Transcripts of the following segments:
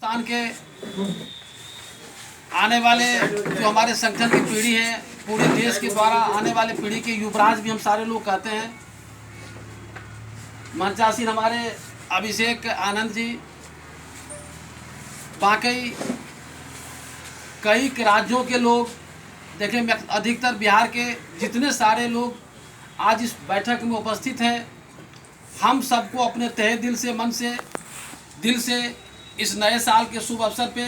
हिंदुस्तान के आने वाले जो हमारे संगठन की पीढ़ी है, पूरे देश के द्वारा आने वाले पीढ़ी के युवराज भी हम सारे लोग कहते हैं। मंचासीन हमारे अभिषेक आनंद जी, बाकी कई राज्यों के लोग देखें, अधिकतर बिहार के जितने सारे लोग आज इस बैठक में उपस्थित हैं, हम सबको अपने तहे दिल से इस नए साल के शुभ अवसर पे,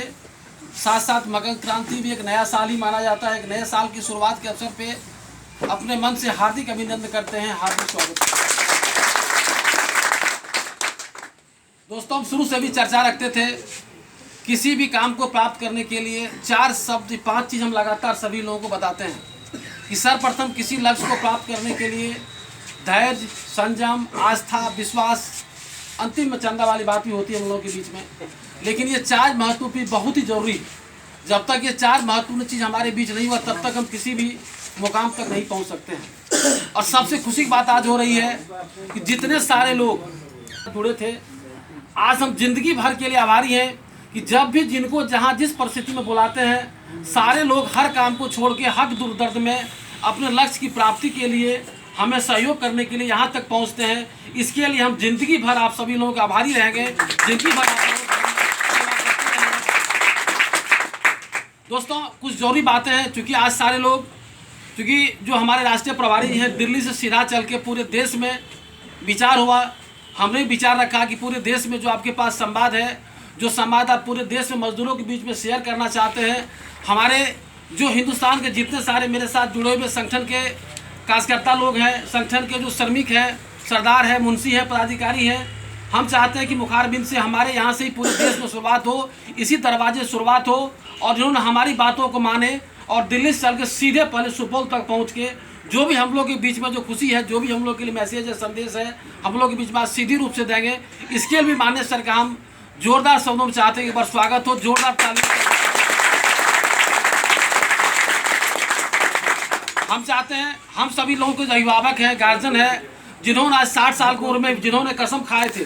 साथ साथ मकर क्रांति भी एक नया साल ही माना जाता है, एक नए साल की शुरुआत के अवसर पे अपने मन से हार्दिक अभिनंदन करते हैं, हार्दिक स्वागत। दोस्तों, हम शुरू से भी चर्चा रखते थे, किसी भी काम को प्राप्त करने के लिए 5 चीज़ हम लगातार सभी लोगों को बताते हैं कि सर्वप्रथम किसी लक्ष्य को प्राप्त करने के लिए धैर्य, संयम, आस्था, विश्वास, अंतिम में चंदा वाली बात भी होती है हम लोगों के बीच में। लेकिन ये 4 महत्वपूर्ण बहुत ही जरूरी है। जब तक ये 4 महत्वपूर्ण चीज़ हमारे बीच नहीं हुआ, तब तक हम किसी भी मुकाम तक नहीं पहुंच सकते हैं। और सबसे खुशी की बात आज हो रही है कि जितने सारे लोग जुड़े थे, आज हम जिंदगी भर के लिए आभारी हैं कि जब भी जिनको जहाँ जिस परिस्थिति में बुलाते हैं, सारे लोग हर काम को छोड़ के हक दुर्दर्द में अपने लक्ष्य की प्राप्ति के लिए हमें सहयोग करने के लिए यहाँ तक पहुँचते हैं। इसके लिए हम जिंदगी भर आप सभी लोगों के आभारी रहेंगे, जिंदगी भर आप दोस्तों। कुछ जरूरी बातें हैं, क्योंकि आज सारे लोग, क्योंकि जो हमारे राष्ट्रीय प्रभारी हैं, दिल्ली से सीधा चल के पूरे देश में विचार हुआ, हमने विचार रखा कि पूरे देश में जो आपके पास संवाद है, जो संवाद आप पूरे देश में मजदूरों के बीच में शेयर करना चाहते हैं, हमारे जो हिंदुस्तान के जितने सारे मेरे साथ जुड़े हुए संगठन के कार्यकर्ता लोग हैं, संगठन के जो श्रमिक हैं, सरदार हैं, मुंशी हैं, पदाधिकारी हैं, हम चाहते हैं कि मुखारबिंद से हमारे यहाँ से ही पूरे देश में शुरुआत हो, इसी दरवाजे शुरुआत हो, और जिन्होंने हमारी बातों को माने और दिल्ली से चल के सीधे पहले सुपौल तक पहुँच के जो भी हम लोग के बीच में जो खुशी है, जो भी हम लोग के लिए मैसेज है, संदेश है, हम लोग के बीच में सीधी रूप से देंगे। इसके लिए भी माननीय सर का हम जोरदार शब्दों में चाहते हैं कि एक बार स्वागत हो, जोरदार ताली। हम चाहते हैं, हम सभी लोगों के जो अभिभावक हैं, गार्जियन हैं, जिन्होंने आज 60 साल की उम्र में जिन्होंने कसम खाए थे,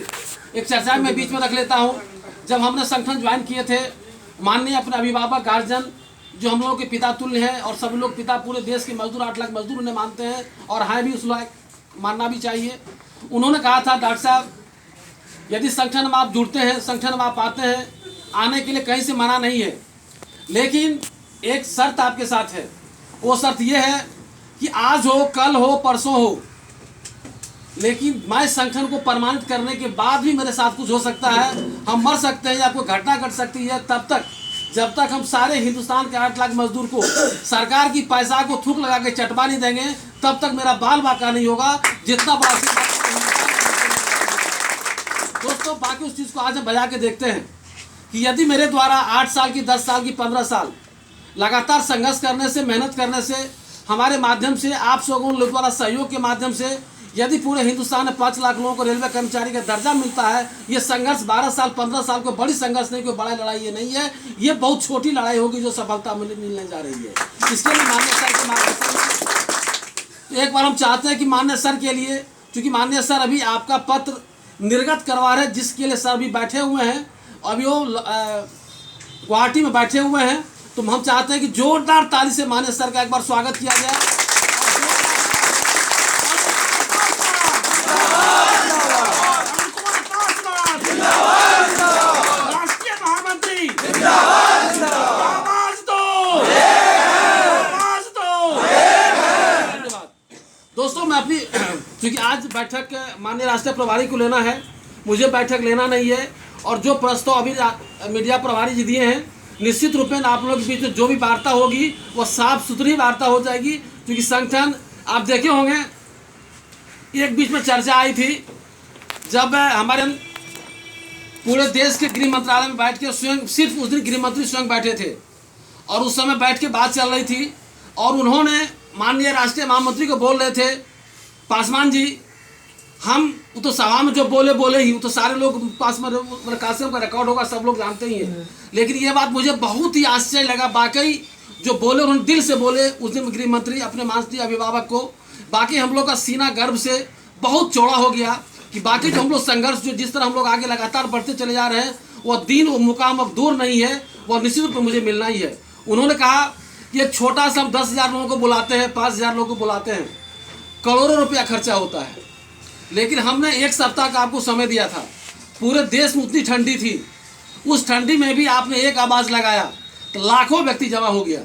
एक चर्चा में बीच में रख लेता हूं, जब हमने संगठन ज्वाइन किए थे, माननीय अपने अभिभावक गार्जियन जो हम लोगों के पिता तुल्य हैं, और सभी लोग पिता, पूरे देश के मजदूर, 8 लाख मजदूर उन्हें मानते हैं और हैं भी, उस लायक मानना भी चाहिए। उन्होंने कहा था, डॉक्टर साहब, यदि संगठन में आप जुड़ते हैं, संगठन में आप आते हैं, आने के लिए कहीं से मना नहीं है, लेकिन एक शर्त आपके साथ है। वो शर्त ये है कि आज हो, कल हो, परसों हो, लेकिन मैं संगठन को प्रमाणित करने के बाद भी मेरे साथ कुछ हो सकता है, हम मर सकते हैं या कोई घटना घट सकती है, तब तक जब तक हम सारे हिंदुस्तान के 8 लाख मजदूर को सरकार की पैसा को थूक लगा के चटवा नहीं देंगे, तब तक मेरा बाल बाका नहीं होगा। जितना बड़ा दोस्तों, बाकी उस चीज़ को आज हम बजा के देखते हैं कि यदि मेरे द्वारा 8 साल की, 10 साल की, 15 साल लगातार संघर्ष करने से, मेहनत करने से, हमारे माध्यम से, आप लोगों द्वारा सहयोग के माध्यम से, यदि पूरे हिंदुस्तान में 5 लाख लोगों को रेलवे कर्मचारी का दर्जा मिलता है, ये संघर्ष 12 साल, 15 साल को बड़ी संघर्ष नहीं, कोई बड़ा लड़ाई ये नहीं है, ये बहुत छोटी लड़ाई होगी जो सफलता मिलने जा रही है। इसके लिए माननीय सर के माध्यम से एक बार हम चाहते हैं कि माननीय सर के लिए, क्योंकि माननीय सर अभी आपका पत्र निर्गत करवा रहे हैं, जिसके लिए सर अभी बैठे हुए हैं, अभी वो गुवाहाटी में बैठे हुए हैं, तो हम चाहते हैं कि जोरदार ताली से माननीय सर का एक बार स्वागत किया जाए। राष्ट्रीय महामंत्री दोस्तों, मैं अपनी, क्योंकि आज बैठक माननीय राष्ट्रीय प्रभारी को लेना है, मुझे बैठक लेना नहीं है, और जो प्रस्ताव अभी मीडिया प्रभारी जी दिए हैं, निश्चित रूप में आप लोगों के बीच में जो भी वार्ता होगी वो साफ सुथरी वार्ता हो जाएगी। क्योंकि संगठन आप देखे होंगे, एक बीच में चर्चा आई थी, जब हमारे पूरे देश के गृह मंत्रालय में बैठ के स्वयं, सिर्फ उस दिन गृह मंत्री स्वयं बैठे थे, और उस समय बैठ के बात चल रही थी, और उन्होंने माननीय राष्ट्रीय महामंत्री को बोल रहे थे, पासवान जी, हम वो तो सभा में जो बोले ही, वो तो सारे लोग पास में, कासिम का रिकॉर्ड होगा, सब लोग जानते ही हैं, लेकिन ये बात मुझे बहुत ही आश्चर्य लगा, वाकई जो बोले उन्होंने दिल से बोले उस दिन गृह मंत्री अपने माननीय अभिभावक को। बाकी हम लोग का सीना गर्व से बहुत चौड़ा हो गया कि बाकी जो हम लोग संघर्ष, जो जिस तरह हम लोग आगे लगातार बढ़ते चले जा रहे हैं, वो दिन वो मुकाम अब दूर नहीं है, वो निश्चित रूप में मुझे मिलना ही है। उन्होंने कहा कि एक छोटा सा 10,000 लोगों को बुलाते हैं, 5,000 लोगों को बुलाते हैं, करोड़ों रुपया खर्चा होता है, लेकिन हमने एक सप्ताह का आपको समय दिया था। पूरे देश में उतनी ठंडी थी, उस ठंडी में भी आपने एक आवाज़ लगाया तो लाखों व्यक्ति जमा हो गया।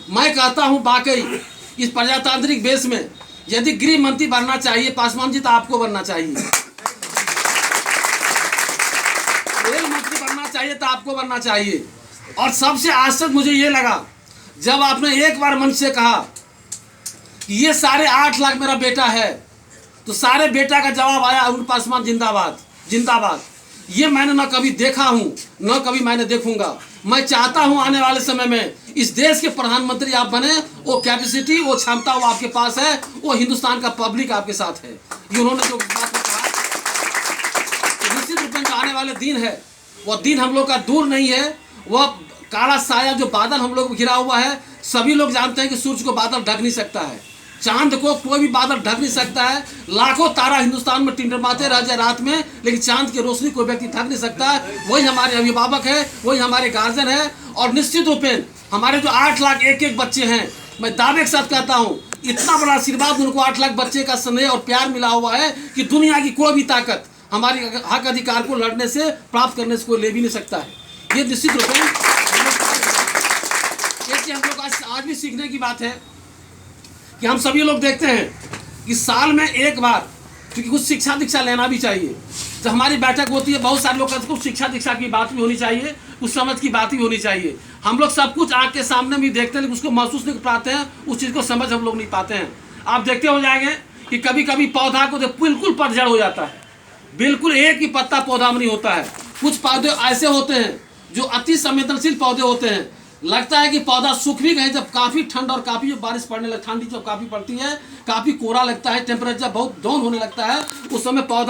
मैं कहता हूँ वाकई इस प्रजातांत्रिक देश में यदि गृह मंत्री बनना चाहिए पासवान जी तो आपको बनना चाहिए, रेल मंत्री बनना चाहिए तो आपको बनना चाहिए। और सबसे आश्चर्य मुझे ये लगा जब आपने एक बार मन से कहा कि ये 8.5 लाख मेरा बेटा है, तो सारे बेटा का जवाब आया अरुण पासवान जिंदाबाद जिंदाबाद। ये मैंने न कभी देखा हूँ न कभी मैंने देखूंगा। मैं चाहता हूँ आने वाले समय में इस देश के प्रधानमंत्री आप बने, वो कैपेसिटी वो क्षमता वो आपके पास है, वो हिंदुस्तान का पब्लिक आपके साथ है। ये उन्होंने जो बात कहा, तो निश्चित रूप में जो आने वाले दिन है वो दिन हम लोग का दूर नहीं है। वह काला साया जो बादल हम लोग को घिरा हुआ है, सभी लोग जानते हैं कि सूरज को बादल ढक नहीं सकता है, चांद को कोई भी बादल ढक नहीं सकता है। लाखों तारा हिंदुस्तान में टिमटिमाते रह जाए रात में, लेकिन चांद की रोशनी कोई व्यक्ति ढक नहीं सकता है। वही हमारे अभिभावक है, वही हमारे गार्जियन है। और निश्चित रूप में हमारे जो 8 लाख एक बच्चे हैं, मैं दावे के साथ कहता हूँ इतना बड़ा आशीर्वाद उनको 8 लाख बच्चे का स्नेह और प्यार मिला हुआ है कि दुनिया की कोई भी ताकत हमारी हक अधिकार को लड़ने से प्राप्त करने से कोई ले भी नहीं सकता है। ये निश्चित रूप में हम लोग आज भी सीखने की बात है कि हम सभी लोग देखते हैं कि साल में एक बार क्योंकि कुछ शिक्षा दीक्षा लेना भी चाहिए। जब हमारी बैठक होती है बहुत सारे लोग कहते हैं कुछ शिक्षा दीक्षा की बात भी होनी चाहिए, कुछ समझ की बात भी होनी चाहिए। हम लोग सब कुछ आँख के सामने भी देखते हैं लेकिन उसको महसूस नहीं कर पाते हैं, उस चीज़ को समझ हम लोग नहीं पाते हैं। आप देखते हो जाएंगे कि कभी कभी पौधा को बिल्कुल पतझड़ हो जाता है, बिल्कुल एक ही पत्ता पौधा में नहीं होता है। कुछ पौधे ऐसे होते हैं जो अति संवेदनशील पौधे होते हैं, लगता है कि पौधा सूख भी गए जब काफ़ी ठंड और काफ़ी जब बारिश पड़ने लगती, ठंडी जब काफ़ी पड़ती है, काफ़ी कोहरा लगता है, टेम्परेचर बहुत डाउन होने लगता है, उस समय पौधा